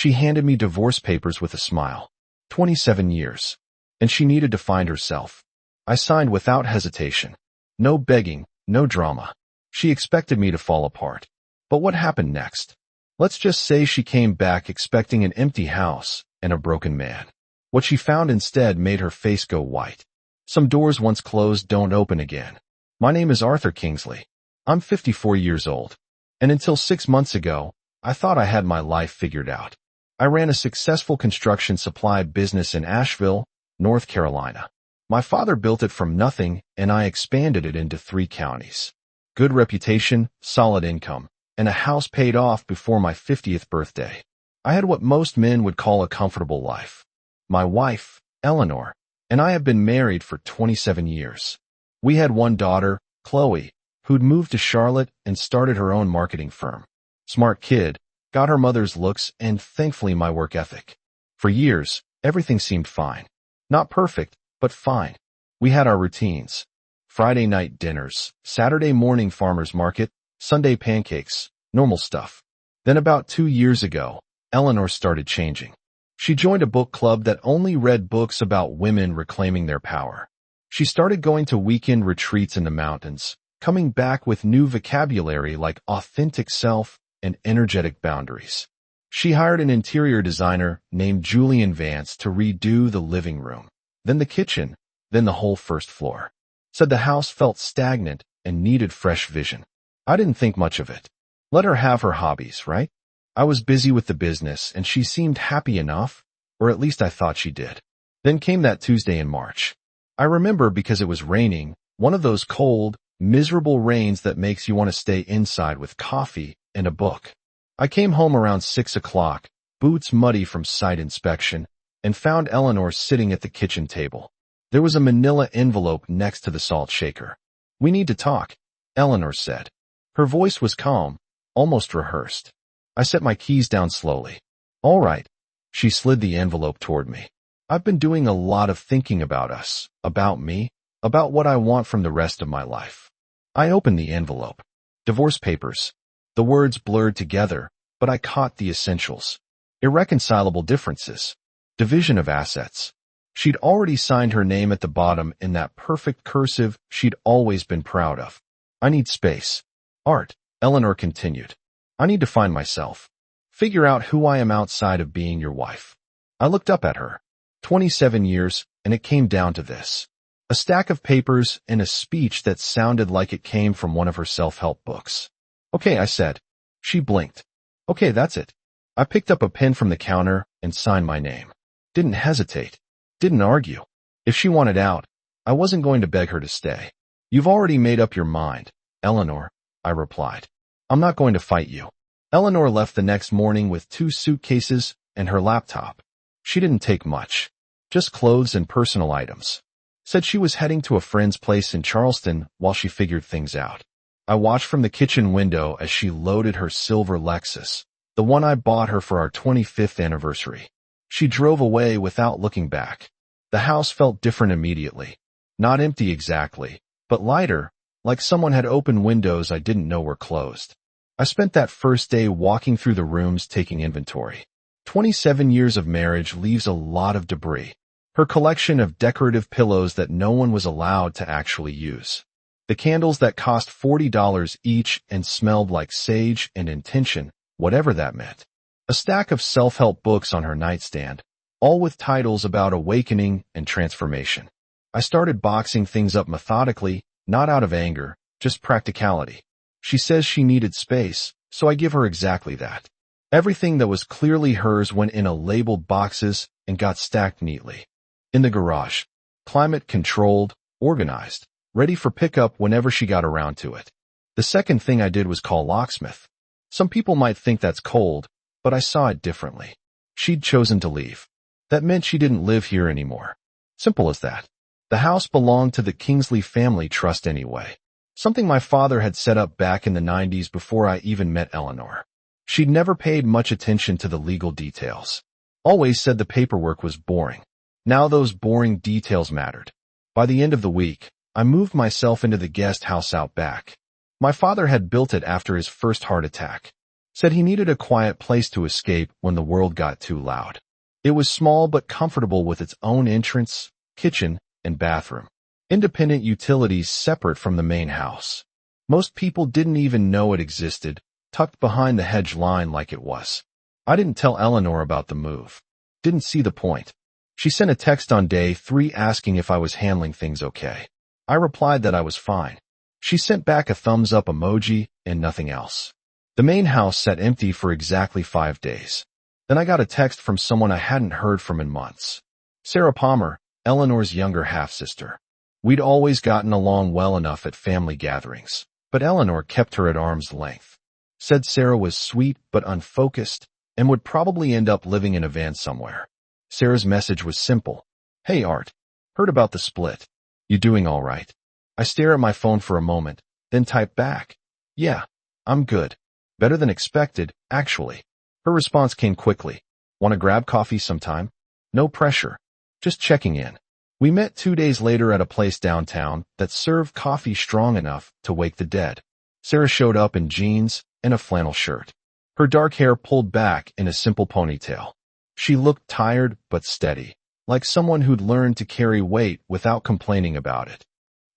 She handed me divorce papers with a smile. 27 years. And she needed to find herself. I signed without hesitation. No begging, no drama. She expected me to fall apart. But what happened next? Let's just say she came back expecting an empty house and a broken man. What she found instead made her face go white. Some doors once closed don't open again. My name is Arthur Kingsley. I'm 54 years old. And until 6 months ago, I thought I had my life figured out. I ran a successful construction supply business in Asheville, North Carolina. My father built it from nothing, and I expanded it into 3 counties. Good reputation, solid income, and a house paid off before my 50th birthday. I had what most men would call a comfortable life. My wife, Eleanor, and I have been married for 27 years. We had one daughter, Chloe, who'd moved to Charlotte and started her own marketing firm. Smart kid, got her mother's looks and thankfully my work ethic. For years, everything seemed fine. Not perfect, but fine. We had our routines. Friday night dinners, Saturday morning farmer's market, Sunday pancakes, normal stuff. Then about 2 years ago, Eleanor started changing. She joined a book club that only read books about women reclaiming their power. She started going to weekend retreats in the mountains, coming back with new vocabulary like authentic self and energetic boundaries. She hired an interior designer named Julian Vance to redo the living room, then the kitchen, then the whole first floor. Said the house felt stagnant and needed fresh vision. I didn't think much of it. Let her have her hobbies, right? I was busy with the business and she seemed happy enough, or at least I thought she did. Then came that Tuesday in March. I remember because it was raining, one of those cold, miserable rains that makes you want to stay inside with coffee and a book. I came home around 6 o'clock, boots muddy from site inspection, and found Eleanor sitting at the kitchen table. There was a manila envelope next to the salt shaker. "We need to talk," Eleanor said. Her voice was calm, almost rehearsed. I set my keys down slowly. "All right." She slid the envelope toward me. "I've been doing a lot of thinking about us, about me, about what I want from the rest of my life." I opened the envelope. Divorce papers. The words blurred together, but I caught the essentials. Irreconcilable differences. Division of assets. She'd already signed her name at the bottom in that perfect cursive she'd always been proud of. "I need space." "Art," Eleanor continued. "I need to find myself. Figure out who I am outside of being your wife." I looked up at her. 27 years, and it came down to this. A stack of papers and a speech that sounded like it came from one of her self-help books. "Okay," I said. She blinked. "Okay, that's it." I picked up a pen from the counter and signed my name. Didn't hesitate. Didn't argue. If she wanted out, I wasn't going to beg her to stay. "You've already made up your mind, Eleanor," I replied. "I'm not going to fight you." Eleanor left the next morning with 2 suitcases and her laptop. She didn't take much. Just clothes and personal items. Said she was heading to a friend's place in Charleston while she figured things out. I watched from the kitchen window as she loaded her silver Lexus, the one I bought her for our 25th anniversary. She drove away without looking back. The house felt different immediately. Not empty exactly, but lighter, like someone had opened windows I didn't know were closed. I spent that first day walking through the rooms taking inventory. 27 years of marriage leaves a lot of debris. Her collection of decorative pillows that no one was allowed to actually use. The candles that cost $40 each and smelled like sage and intention, whatever that meant. A stack of self-help books on her nightstand, all with titles about awakening and transformation. I started boxing things up methodically, not out of anger, just practicality. She says she needed space, so I give her exactly that. Everything that was clearly hers went in a labeled boxes and got stacked neatly. In the garage. Climate-controlled, organized, ready for pickup whenever she got around to it. The second thing I did was call locksmith. Some people might think that's cold, but I saw it differently. She'd chosen to leave. That meant she didn't live here anymore. Simple as that. The house belonged to the Kingsley family trust anyway. Something my father had set up back in the 90s before I even met Eleanor. She'd never paid much attention to the legal details. Always said the paperwork was boring. Now those boring details mattered. By the end of the week, I moved myself into the guest house out back. My father had built it after his first heart attack. Said he needed a quiet place to escape when the world got too loud. It was small but comfortable with its own entrance, kitchen, and bathroom. Independent utilities separate from the main house. Most people didn't even know it existed, tucked behind the hedge line like it was. I didn't tell Eleanor about the move. Didn't see the point. She sent a text on day 3 asking if I was handling things okay. I replied that I was fine. She sent back a thumbs up emoji and nothing else. The main house sat empty for exactly 5 days. Then I got a text from someone I hadn't heard from in months. Sarah Palmer, Eleanor's younger half-sister. We'd always gotten along well enough at family gatherings, but Eleanor kept her at arm's length. Said Sarah was sweet but unfocused and would probably end up living in a van somewhere. Sarah's message was simple. Hey Art, heard about the split. You doing all right? I stare at my phone for a moment, then type back. Yeah, I'm good. Better than expected, actually. Her response came quickly. Want to grab coffee sometime? No pressure. Just checking in. We met 2 days later at a place downtown that served coffee strong enough to wake the dead. Sarah showed up in jeans and a flannel shirt. Her dark hair pulled back in a simple ponytail. She looked tired but steady, like someone who'd learned to carry weight without complaining about it.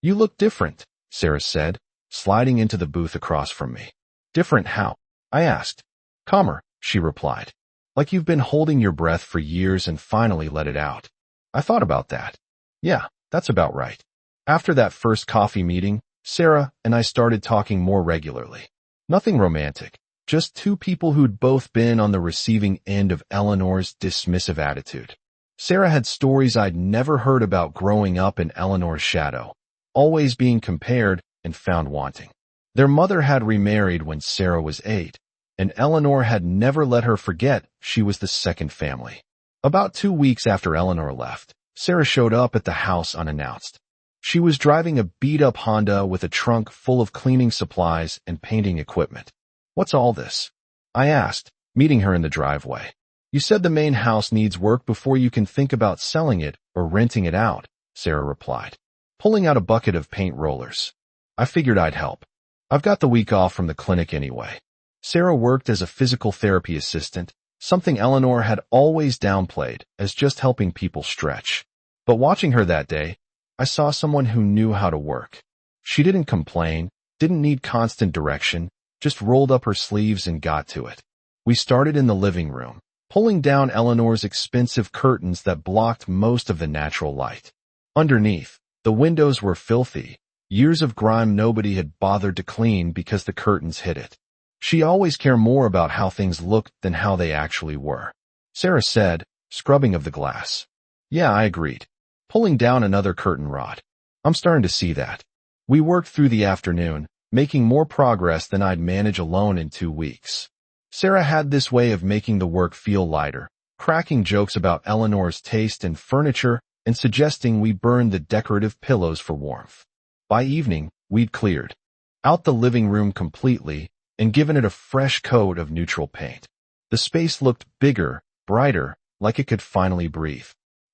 You look different, Sarah said, sliding into the booth across from me. Different how? I asked. Calmer, she replied. Like you've been holding your breath for years and finally let it out. I thought about that. Yeah, that's about right. After that first coffee meeting, Sarah and I started talking more regularly. Nothing romantic, just two people who'd both been on the receiving end of Eleanor's dismissive attitude. Sarah had stories I'd never heard about growing up in Eleanor's shadow, always being compared and found wanting. Their mother had remarried when Sarah was 8, and Eleanor had never let her forget she was the second family. About 2 weeks after Eleanor left, Sarah showed up at the house unannounced. She was driving a beat-up Honda with a trunk full of cleaning supplies and painting equipment. What's all this? I asked, meeting her in the driveway. You said the main house needs work before you can think about selling it or renting it out, Sarah replied, pulling out a bucket of paint rollers. I figured I'd help. I've got the week off from the clinic anyway. Sarah worked as a physical therapy assistant, something Eleanor had always downplayed as just helping people stretch. But watching her that day, I saw someone who knew how to work. She didn't complain, didn't need constant direction, just rolled up her sleeves and got to it. We started in the living room, pulling down Eleanor's expensive curtains that blocked most of the natural light. Underneath, the windows were filthy, years of grime nobody had bothered to clean because the curtains hid it. She always cared more about how things looked than how they actually were. Sarah said, scrubbing of the glass. Yeah, I agreed, pulling down another curtain rod. I'm starting to see that. We worked through the afternoon, making more progress than I'd manage alone in 2 weeks. Sarah had this way of making the work feel lighter, cracking jokes about Eleanor's taste in furniture and suggesting we burn the decorative pillows for warmth. By evening, we'd cleared out the living room completely and given it a fresh coat of neutral paint. The space looked bigger, brighter, like it could finally breathe.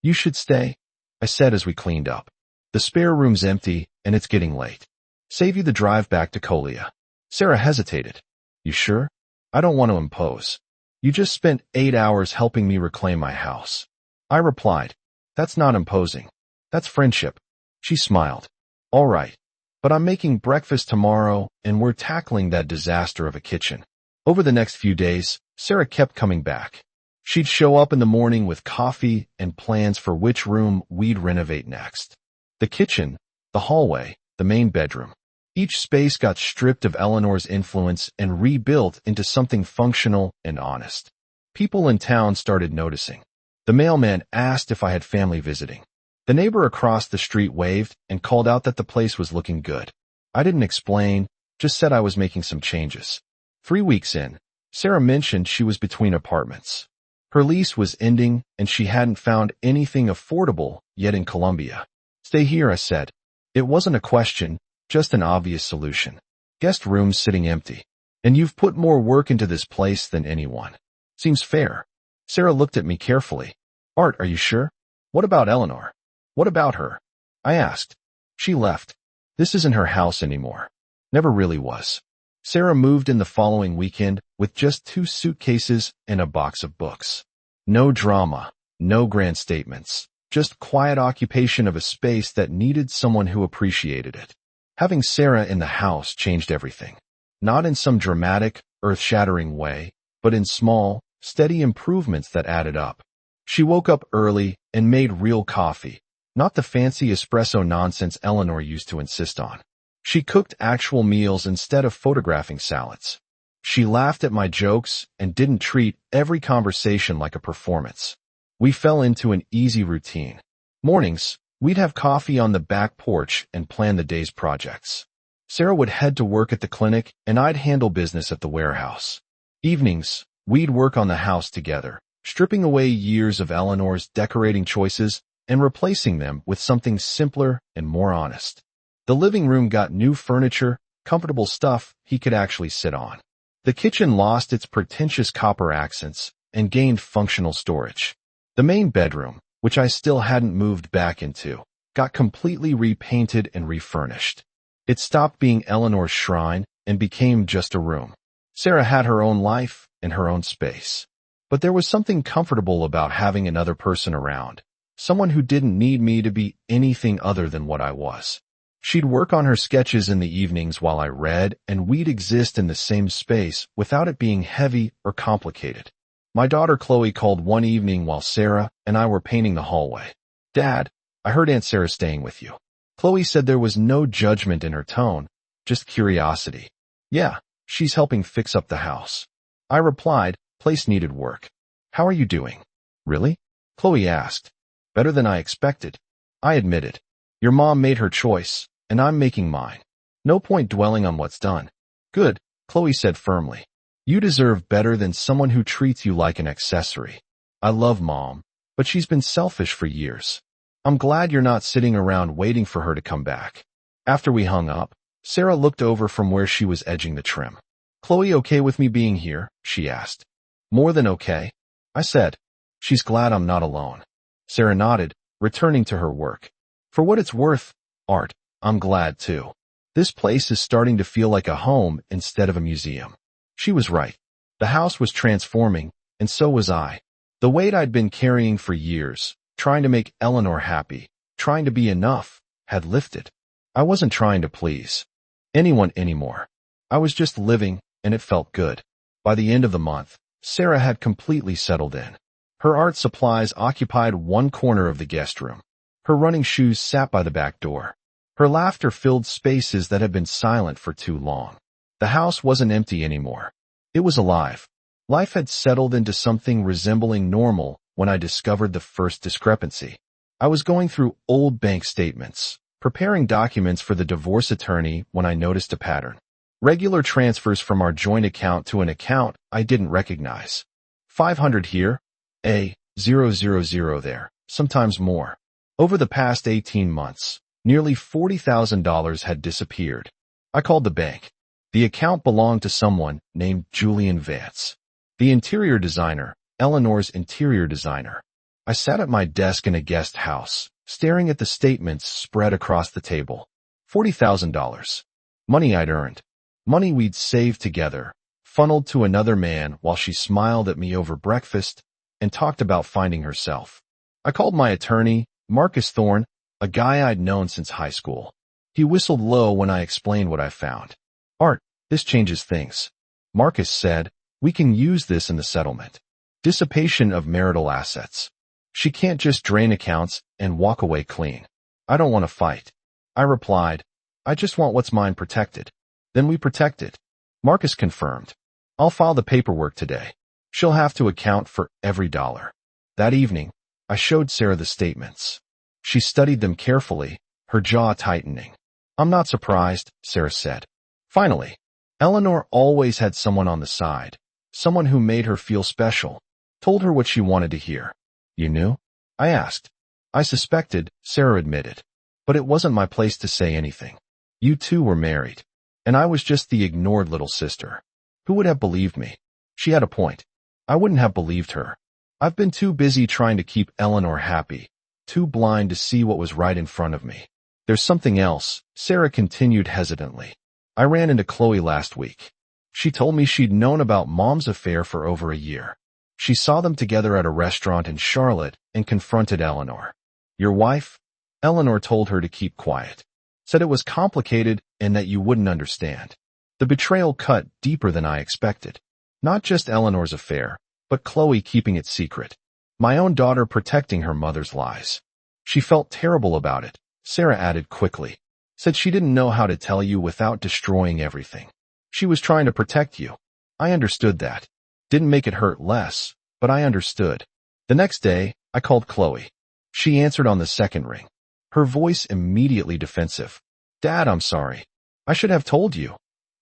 You should stay, I said as we cleaned up. The spare room's empty and it's getting late. Save you the drive back to Colia. Sarah hesitated. You sure? I don't want to impose. You just spent 8 hours helping me reclaim my house. I replied. That's not imposing. That's friendship. She smiled. All right. But I'm making breakfast tomorrow and we're tackling that disaster of a kitchen. Over the next few days, Sarah kept coming back. She'd show up in the morning with coffee and plans for which room we'd renovate next. The kitchen, the hallway, the main bedroom. Each space got stripped of Eleanor's influence and rebuilt into something functional and honest. People in town started noticing. The mailman asked if I had family visiting. The neighbor across the street waved and called out that the place was looking good. I didn't explain, just said I was making some changes. 3 weeks in, Sarah mentioned she was between apartments. Her lease was ending and she hadn't found anything affordable yet in Columbia. Stay here, I said. It wasn't a question, just an obvious solution. Guest rooms sitting empty. And you've put more work into this place than anyone. Seems fair. Sarah looked at me carefully. Art, are you sure? What about Eleanor? What about her? I asked. She left. This isn't her house anymore. Never really was. Sarah moved in the following weekend with just 2 suitcases and a box of books. No drama, no grand statements, just quiet occupation of a space that needed someone who appreciated it. Having Sarah in the house changed everything. Not in some dramatic, earth-shattering way, but in small, steady improvements that added up. She woke up early and made real coffee, not the fancy espresso nonsense Eleanor used to insist on. She cooked actual meals instead of photographing salads. She laughed at my jokes and didn't treat every conversation like a performance. We fell into an easy routine. Mornings, we'd have coffee on the back porch and plan the day's projects. Sarah would head to work at the clinic and I'd handle business at the warehouse. Evenings, we'd work on the house together, stripping away years of Eleanor's decorating choices and replacing them with something simpler and more honest. The living room got new furniture, comfortable stuff he could actually sit on. The kitchen lost its pretentious copper accents and gained functional storage. The main bedroom, which I still hadn't moved back into, got completely repainted and refurnished. It stopped being Eleanor's shrine and became just a room. Sarah had her own life and her own space. But there was something comfortable about having another person around, someone who didn't need me to be anything other than what I was. She'd work on her sketches in the evenings while I read, and we'd exist in the same space without it being heavy or complicated. My daughter Chloe called one evening while Sarah and I were painting the hallway. "Dad, I heard Aunt Sarah's staying with you." Chloe said there was no judgment in her tone, just curiosity. "Yeah, she's helping fix up the house." I replied, "Place needed work." "How are you doing?" "Really?" Chloe asked. "Better than I expected." I admitted. "Your mom made her choice, and I'm making mine. No point dwelling on what's done." "Good," Chloe said firmly. "You deserve better than someone who treats you like an accessory. I love Mom, but she's been selfish for years. I'm glad you're not sitting around waiting for her to come back." After we hung up, Sarah looked over from where she was edging the trim. "Chloe okay with me being here?" she asked. "More than okay," I said. "She's glad I'm not alone." Sarah nodded, returning to her work. "For what it's worth, Art, I'm glad too. This place is starting to feel like a home instead of a museum." She was right. The house was transforming, and so was I. The weight I'd been carrying for years, trying to make Eleanor happy, trying to be enough, had lifted. I wasn't trying to please anyone anymore. I was just living, and it felt good. By the end of the month, Sarah had completely settled in. Her art supplies occupied one corner of the guest room. Her running shoes sat by the back door. Her laughter filled spaces that had been silent for too long. The house wasn't empty anymore. It was alive. Life had settled into something resembling normal when I discovered the first discrepancy. I was going through old bank statements, preparing documents for the divorce attorney when I noticed a pattern. Regular transfers from our joint account to an account I didn't recognize. 500 here, 000 there, sometimes more. Over the past 18 months, nearly $40,000 had disappeared. I called the bank. The account belonged to someone named Julian Vance, the interior designer, Eleanor's interior designer. I sat at my desk in a guest house, staring at the statements spread across the table. $40,000. Money I'd earned. Money we'd saved together, funneled to another man while she smiled at me over breakfast and talked about finding herself. I called my attorney, Marcus Thorne, a guy I'd known since high school. He whistled low when I explained what I found. "Art, this changes things." Marcus said, "We can use this in the settlement. Dissipation of marital assets. She can't just drain accounts and walk away clean." "I don't want to fight." I replied, "I just want what's mine protected." "Then we protect it." Marcus confirmed. "I'll file the paperwork today. She'll have to account for every dollar." That evening, I showed Sarah the statements. She studied them carefully, her jaw tightening. "I'm not surprised," Sarah said. Finally, Eleanor always had someone on the side, someone who made her feel special, told her what she wanted to hear. "You knew?" I asked. "I suspected," Sarah admitted, "but it wasn't my place to say anything. You two were married, and I was just the ignored little sister. Who would have believed me?" She had a point. I wouldn't have believed her. I've been too busy trying to keep Eleanor happy, too blind to see what was right in front of me. "There's something else," Sarah continued hesitantly. "I ran into Chloe last week. She told me she'd known about Mom's affair for over a year. She saw them together at a restaurant in Charlotte and confronted Eleanor. Your wife? Eleanor told her to keep quiet. Said it was complicated and that you wouldn't understand. The betrayal cut deeper than I expected. Not just Eleanor's affair, but Chloe keeping it secret. My own daughter protecting her mother's lies. She felt terrible about it, Sarah added quickly. Said she didn't know how to tell you without destroying everything. She was trying to protect you. I understood that. Didn't make it hurt less, but I understood. The next day, I called Chloe. She answered on the second ring. Her voice immediately defensive. Dad, I'm sorry. I should have told you,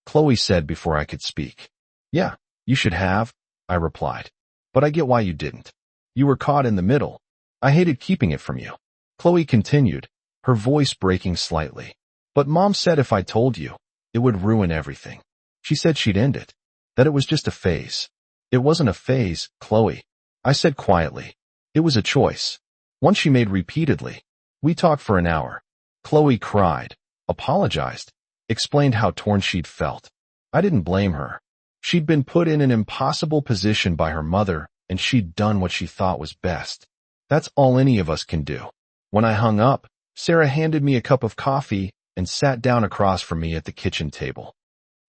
Chloe said before I could speak. Yeah, you should have, I replied. But I get why you didn't. You were caught in the middle. I hated keeping it from you. Chloe continued, her voice breaking slightly. But Mom said if I told you, it would ruin everything. She said she'd end it. That it was just a phase. It wasn't a phase, Chloe. I said quietly. It was a choice. One she made repeatedly. We talked for an hour. Chloe cried, apologized, explained how torn she'd felt. I didn't blame her. She'd been put in an impossible position by her mother, and she'd done what she thought was best. That's all any of us can do. When I hung up, Sarah handed me a cup of coffee and sat down across from me at the kitchen table.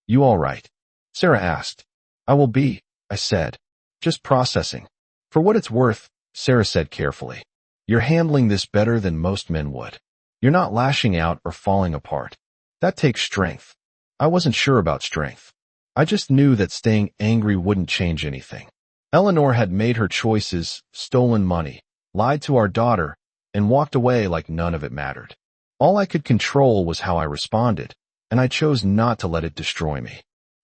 You all right? Sarah asked. I will be, I said. Just processing. For what it's worth, Sarah said carefully. You're handling this better than most men would. You're not lashing out or falling apart. That takes strength. I wasn't sure about strength. I just knew that staying angry wouldn't change anything. Eleanor had made her choices, stolen money, lied to our daughter, and walked away like none of it mattered. All I could control was how I responded, and I chose not to let it destroy me.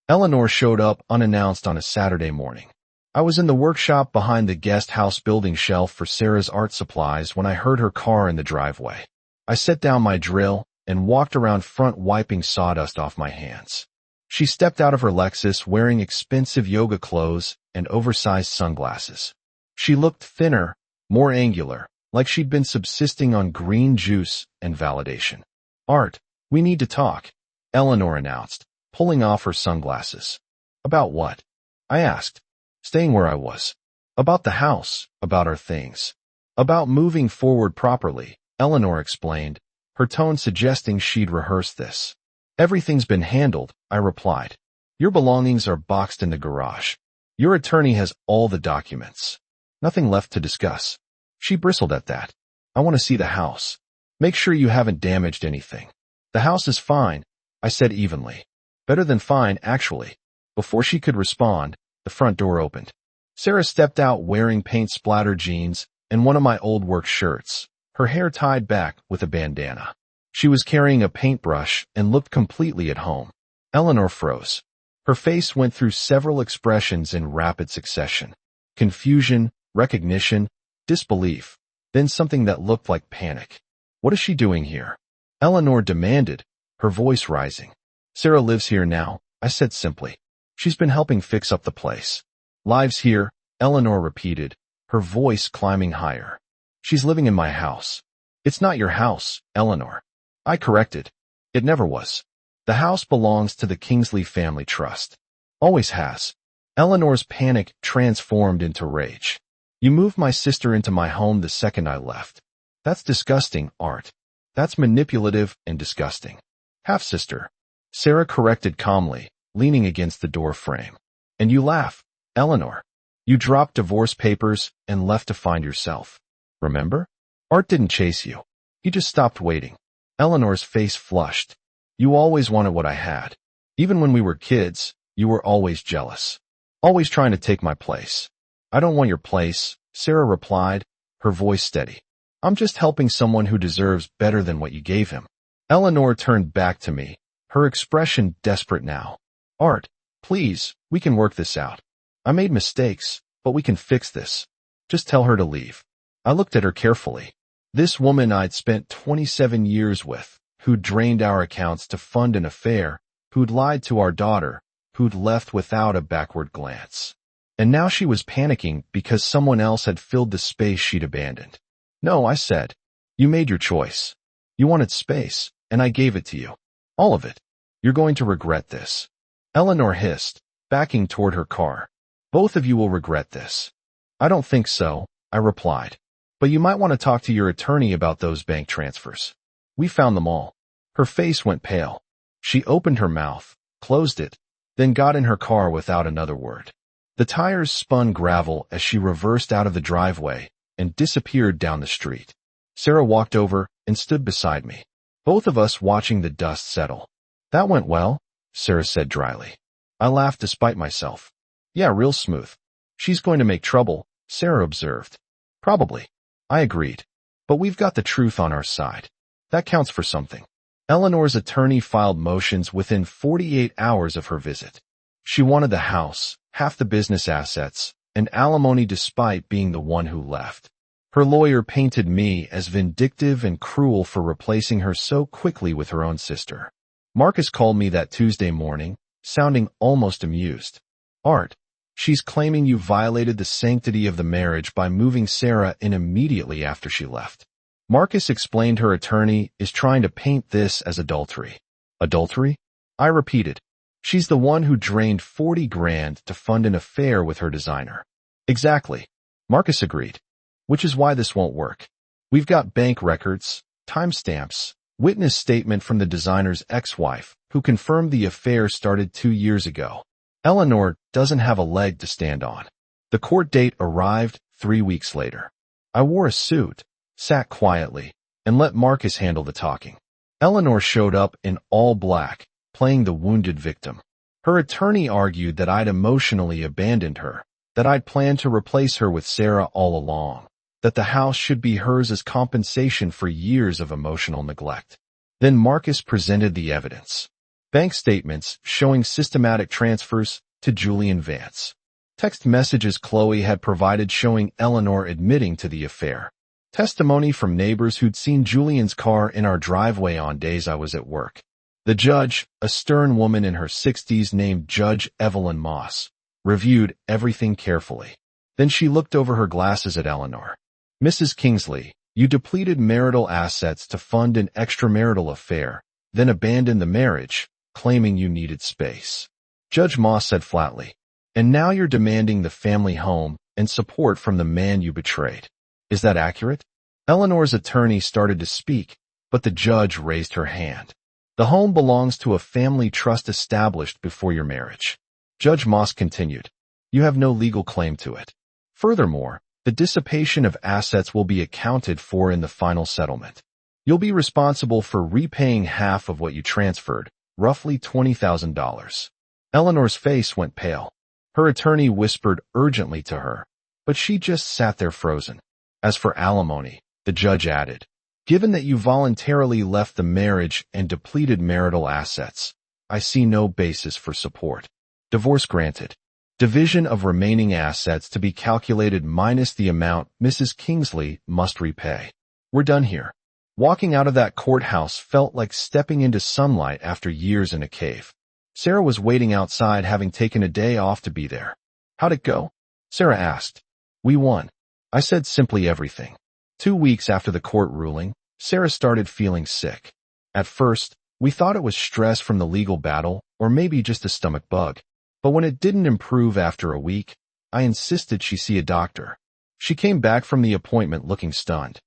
Eleanor showed up unannounced on a Saturday morning. I was in the workshop behind the guest house building shelf for Sarah's art supplies when I heard her car in the driveway. I set down my drill and walked around front wiping sawdust off my hands. She stepped out of her Lexus wearing expensive yoga clothes and oversized sunglasses. She looked thinner, more angular, like she'd been subsisting on green juice and validation. Art, we need to talk, Eleanor announced, pulling off her sunglasses. About what? I asked, staying where I was. About the house, about our things. About moving forward properly, Eleanor explained, her tone suggesting she'd rehearsed this. Everything's been handled, I replied. Your belongings are boxed in the garage. Your attorney has all the documents. Nothing left to discuss. She bristled at that. I want to see the house. Make sure you haven't damaged anything. The house is fine, I said evenly. Better than fine, actually. Before she could respond, the front door opened. Sarah stepped out wearing paint-splattered jeans and one of my old work shirts, her hair tied back with a bandana. She was carrying a paintbrush and looked completely at home. Eleanor froze. Her face went through several expressions in rapid succession. Confusion, recognition, disbelief, then something that looked like panic. What is she doing here? Eleanor demanded, her voice rising. Sarah lives here now, I said simply. She's been helping fix up the place. Lives here, Eleanor repeated, her voice climbing higher. She's living in my house. It's not your house, Eleanor. I corrected. It never was. The house belongs to the Kingsley Family Trust. Always has. Eleanor's panic transformed into rage. You moved my sister into my home the second I left. That's disgusting, Art. That's manipulative and disgusting. Half-sister. Sarah corrected calmly, leaning against the door frame. And you laugh, Eleanor. You dropped divorce papers and left to find yourself. Remember? Art didn't chase you. He just stopped waiting. Eleanor's face flushed. You always wanted what I had. Even when we were kids, you were always jealous. Always trying to take my place. I don't want your place, Sarah replied, her voice steady. I'm just helping someone who deserves better than what you gave him. Eleanor turned back to me, her expression desperate now. Art, please, we can work this out. I made mistakes, but we can fix this. Just tell her to leave. I looked at her carefully. This woman I'd spent 27 years with, who'd drained our accounts to fund an affair, who'd lied to our daughter, who'd left without a backward glance. And now she was panicking because someone else had filled the space she'd abandoned. No, I said. You made your choice. You wanted space, and I gave it to you. All of it. You're going to regret this. Eleanor hissed. backing toward her car. Both of you will regret this. I don't think so, I replied. But you might want to talk to your attorney about those bank transfers. We found them all. Her face went pale. She opened her mouth, closed it, then got in her car without another word. The tires spun gravel as she reversed out of the driveway and disappeared down the street. Sarah walked over and stood beside me, both of us watching the dust settle. That went well, Sarah said dryly. I laughed despite myself. Yeah, real smooth. She's going to make trouble, Sarah observed. Probably. I agreed. But we've got the truth on our side. That counts for something. Eleanor's attorney filed motions within 48 hours of her visit. She wanted the house, half the business assets, and alimony despite being the one who left. Her lawyer painted me as vindictive and cruel for replacing her so quickly with her own sister. Marcus called me that Tuesday morning, sounding almost amused. Art, she's claiming you violated the sanctity of the marriage by moving Sarah in immediately after she left. Marcus explained her attorney is trying to paint this as adultery. Adultery? I repeated. She's the one who drained 40 grand to fund an affair with her designer. Exactly. Marcus agreed. Which is why this won't work. We've got bank records, timestamps, witness statement from the designer's ex-wife, who confirmed the affair started 2 years ago. Eleanor doesn't have a leg to stand on. The court date arrived 3 weeks later. I wore a suit, sat quietly, and let Marcus handle the talking. Eleanor showed up in all black, playing the wounded victim. Her attorney argued that I'd emotionally abandoned her, that I'd planned to replace her with Sarah all along, that the house should be hers as compensation for years of emotional neglect. Then Marcus presented the evidence. Bank statements showing systematic transfers to Julian Vance. Text messages Chloe had provided showing Eleanor admitting to the affair. Testimony from neighbors who'd seen Julian's car in our driveway on days I was at work. The judge, a stern woman in her 60s named Judge Evelyn Moss, reviewed everything carefully. Then she looked over her glasses at Eleanor. Mrs. Kingsley, you depleted marital assets to fund an extramarital affair, then abandoned the marriage, claiming you needed space. Judge Moss said flatly, and now you're demanding the family home and support from the man you betrayed. Is that accurate? Eleanor's attorney started to speak, but the judge raised her hand. The home belongs to a family trust established before your marriage. Judge Moss continued, you have no legal claim to it. Furthermore, the dissipation of assets will be accounted for in the final settlement. You'll be responsible for repaying half of what you transferred, roughly $20,000. Eleanor's face went pale. Her attorney whispered urgently to her, but she just sat there frozen. As for alimony, the judge added, given that you voluntarily left the marriage and depleted marital assets, I see no basis for support. Divorce granted. Division of remaining assets to be calculated minus the amount Mrs. Kingsley must repay. We're done here. Walking out of that courthouse felt like stepping into sunlight after years in a cave. Sarah was waiting outside, having taken a day off to be there. How'd it go? Sarah asked. We won. I said simply everything. 2 weeks after the court ruling, Sarah started feeling sick. At first, we thought it was stress from the legal battle or maybe just a stomach bug. But when it didn't improve after a week, I insisted she see a doctor. She came back from the appointment looking stunned.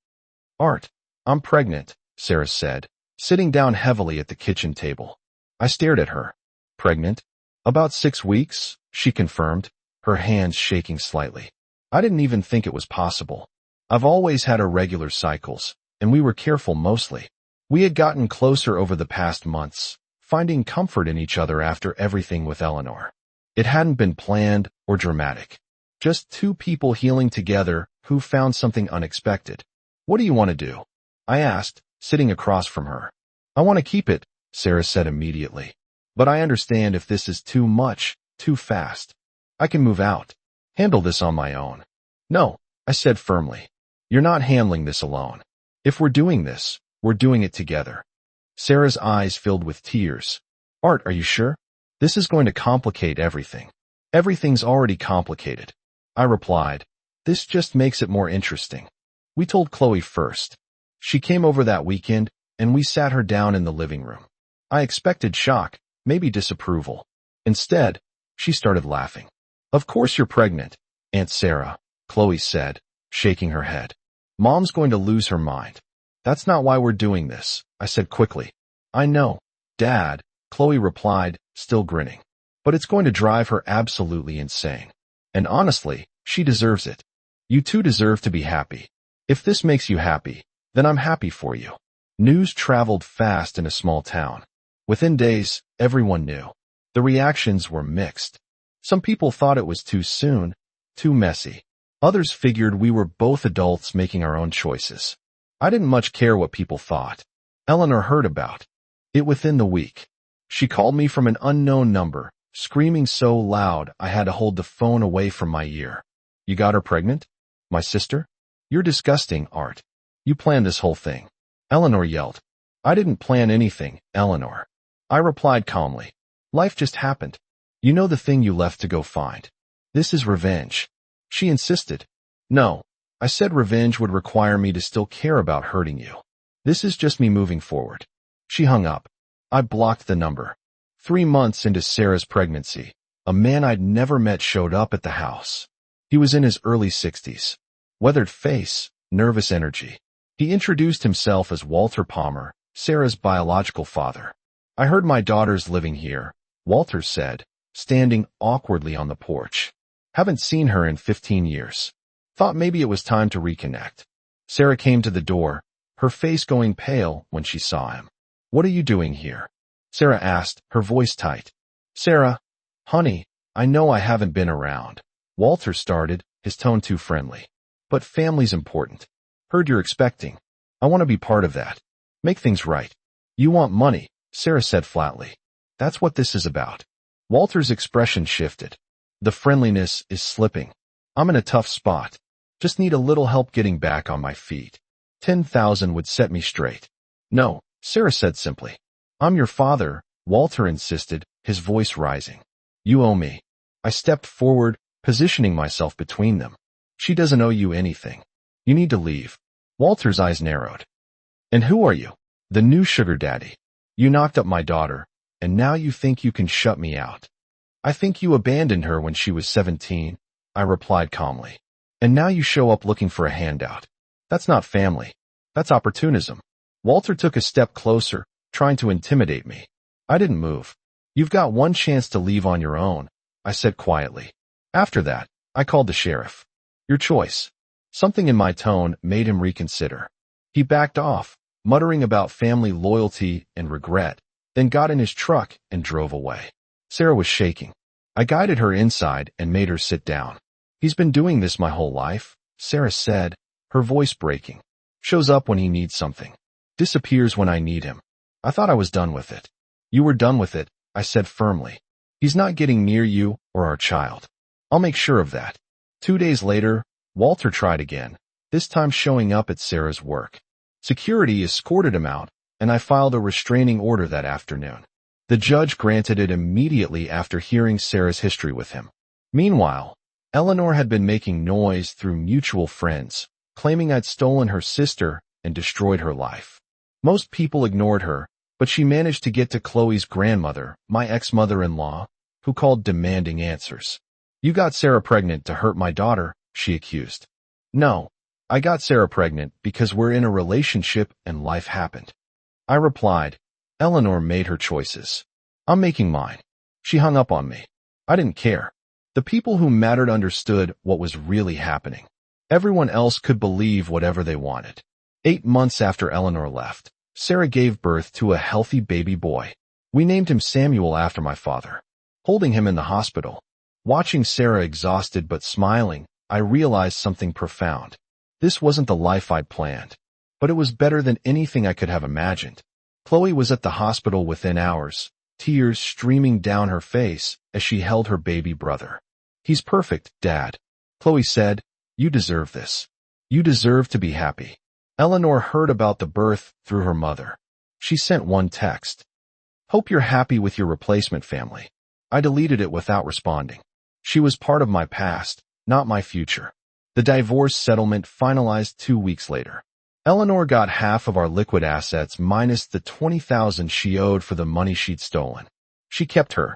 Art, I'm pregnant, Sarah said, sitting down heavily at the kitchen table. I stared at her. Pregnant? About 6 weeks, she confirmed, her hands shaking slightly. I didn't even think it was possible. I've always had irregular cycles, and we were careful mostly. We had gotten closer over the past months, finding comfort in each other after everything with Eleanor. It hadn't been planned or dramatic. Just two people healing together who found something unexpected. What do you want to do? I asked, sitting across from her. I want to keep it, Sarah said immediately. But I understand if this is too much, too fast. I can move out. Handle this on my own. No, I said firmly. You're not handling this alone. If we're doing this, we're doing it together. Sarah's eyes filled with tears. Art, are you sure? This is going to complicate everything. Everything's already complicated. I replied. This just makes it more interesting. We told Chloe first. She came over that weekend, and we sat her down in the living room. I expected shock, maybe disapproval. Instead, She started laughing. Of course you're pregnant, Aunt Sarah, Chloe said, shaking her head. Mom's going to lose her mind. That's not why we're doing this, I said quickly. I know, Dad, Chloe replied, still grinning. But it's going to drive her absolutely insane. And honestly, she deserves it. You two deserve to be happy. If this makes you happy, then I'm happy for you. News traveled fast in a small town. Within days, everyone knew. The reactions were mixed. Some people thought it was too soon, too messy. Others figured we were both adults making our own choices. I didn't much care what people thought. Eleanor heard about it within the week. She called me from an unknown number, screaming so loud I had to hold the phone away from my ear. You got her pregnant? My sister? You're disgusting, Art. You planned this whole thing. Eleanor yelled. I didn't plan anything, Eleanor. I replied calmly. Life just happened. You know the thing you left to go find. This is revenge. She insisted. No, I said revenge would require me to still care about hurting you. This is just me moving forward. She hung up. I blocked the number. 3 months into Sarah's pregnancy, a man I'd never met showed up at the house. He was in his early 60s. Weathered face, nervous energy. He introduced himself as Walter Palmer, Sarah's biological father. I heard my daughter's living here, Walter said, standing awkwardly on the porch. Haven't seen her in 15 years. Thought maybe it was time to reconnect. Sarah came to the door, her face going pale when she saw him. What are you doing here? Sarah asked, her voice tight. Sarah, honey, I know I haven't been around. Walter started, his tone too friendly. But family's important. Heard you're expecting. I want to be part of that. Make things right. You want money, Sarah said flatly. That's what this is about. Walter's expression shifted. The friendliness is slipping. I'm in a tough spot. Just need a little help getting back on my feet. 10,000 would set me straight. No, Sarah said simply. I'm your father, Walter insisted, his voice rising. You owe me. I stepped forward, positioning myself between them. She doesn't owe you anything. You need to leave. Walter's eyes narrowed. And who are you? The new sugar daddy. You knocked up my daughter, and now you think you can shut me out. I think you abandoned her when she was 17, I replied calmly. And now you show up looking for a handout. That's not family. That's opportunism. Walter took a step closer, trying to intimidate me. I didn't move. You've got one chance to leave on your own, I said quietly. After that, I called the sheriff. Your choice. Something in my tone made him reconsider. He backed off, muttering about family loyalty and regret, then got in his truck and drove away. Sarah was shaking. I guided her inside and made her sit down. He's been doing this my whole life, Sarah said, her voice breaking. Shows up when he needs something. Disappears when I need him. I thought I was done with it. You were done with it, I said firmly. He's not getting near you or our child. I'll make sure of that. 2 days later, Walter tried again, this time showing up at Sarah's work. Security escorted him out, and I filed a restraining order that afternoon. The judge granted it immediately after hearing Sarah's history with him. Meanwhile, Eleanor had been making noise through mutual friends, claiming I'd stolen her sister and destroyed her life. Most people ignored her, but she managed to get to Chloe's grandmother, my ex-mother-in-law, who called demanding answers. You got Sarah pregnant to hurt my daughter, she accused. No, I got Sarah pregnant because we're in a relationship and life happened. I replied. Eleanor made her choices. I'm making mine. She hung up on me. I didn't care. The people who mattered understood what was really happening. Everyone else could believe whatever they wanted. 8 months after Eleanor left, Sarah gave birth to a healthy baby boy. We named him Samuel after my father. Holding him in the hospital, watching Sarah exhausted but smiling, I realized something profound. This wasn't the life I'd planned, but it was better than anything I could have imagined. Chloe was at the hospital within hours, tears streaming down her face as she held her baby brother. He's perfect, Dad. Chloe said, you deserve this. You deserve to be happy. Eleanor heard about the birth through her mother. She sent one text. Hope you're happy with your replacement family. I deleted it without responding. She was part of my past, not my future. The divorce settlement finalized 2 weeks later. Eleanor got half of our liquid assets minus the $20,000 she owed for the money she'd stolen. She kept her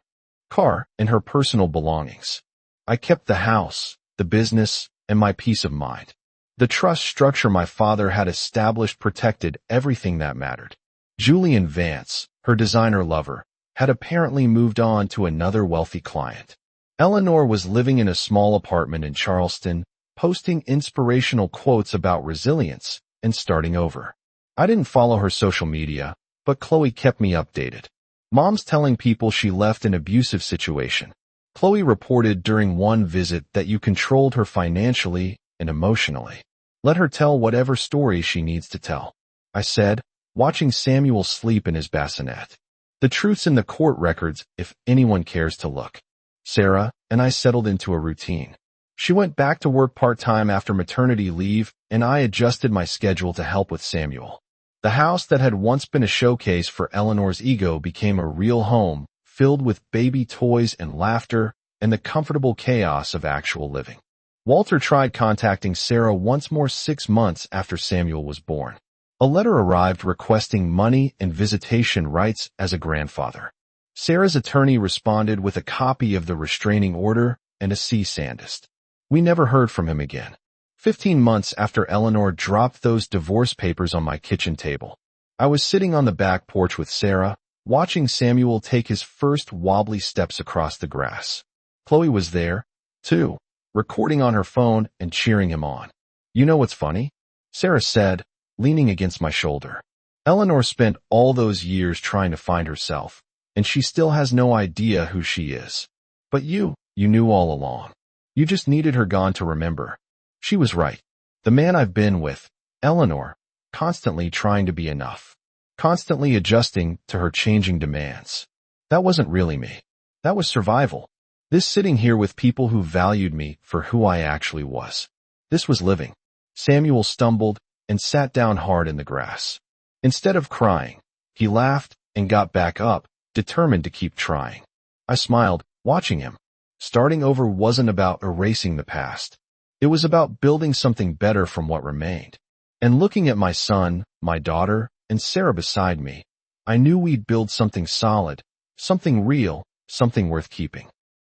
car, and her personal belongings. I kept the house, the business, and my peace of mind. The trust structure my father had established protected everything that mattered. Julian Vance, her designer lover, had apparently moved on to another wealthy client. Eleanor was living in a small apartment in Charleston, posting inspirational quotes about resilience and starting over. I didn't follow her social media, but Chloe kept me updated. Mom's telling people she left an abusive situation. Chloe reported during one visit that you controlled her financially and emotionally. Let her tell whatever story she needs to tell, I said, watching Samuel sleep in his bassinet. The truth's in the court records if anyone cares to look. Sarah and I settled into a routine. She went back to work part-time after maternity leave, and I adjusted my schedule to help with Samuel. The house that had once been a showcase for Eleanor's ego became a real home, filled with baby toys and laughter and the comfortable chaos of actual living. Walter tried contacting Sarah once more 6 months after Samuel was born. A letter arrived requesting money and visitation rights as a grandfather. Sarah's attorney responded with a copy of the restraining order and a cease and desist. We never heard from him again. 15 months after Eleanor dropped those divorce papers on my kitchen table, I was sitting on the back porch with Sarah, watching Samuel take his first wobbly steps across the grass. Chloe was there, too, recording on her phone and cheering him on. You know what's funny? Sarah said, leaning against my shoulder. Eleanor spent all those years trying to find herself, and she still has no idea who she is. But you knew all along. You just needed her gone to remember. She was right. The man I've been with, Eleanor, constantly trying to be enough, constantly adjusting to her changing demands. That wasn't really me. That was survival. This sitting here with people who valued me for who I actually was. This was living. Samuel stumbled and sat down hard in the grass. Instead of crying, he laughed and got back up, determined to keep trying. I smiled, watching him. Starting over wasn't about erasing the past. It was about building something better from what remained. And looking at my son, my daughter, and Sarah beside me, I knew we'd build something solid, something real, something worth keeping.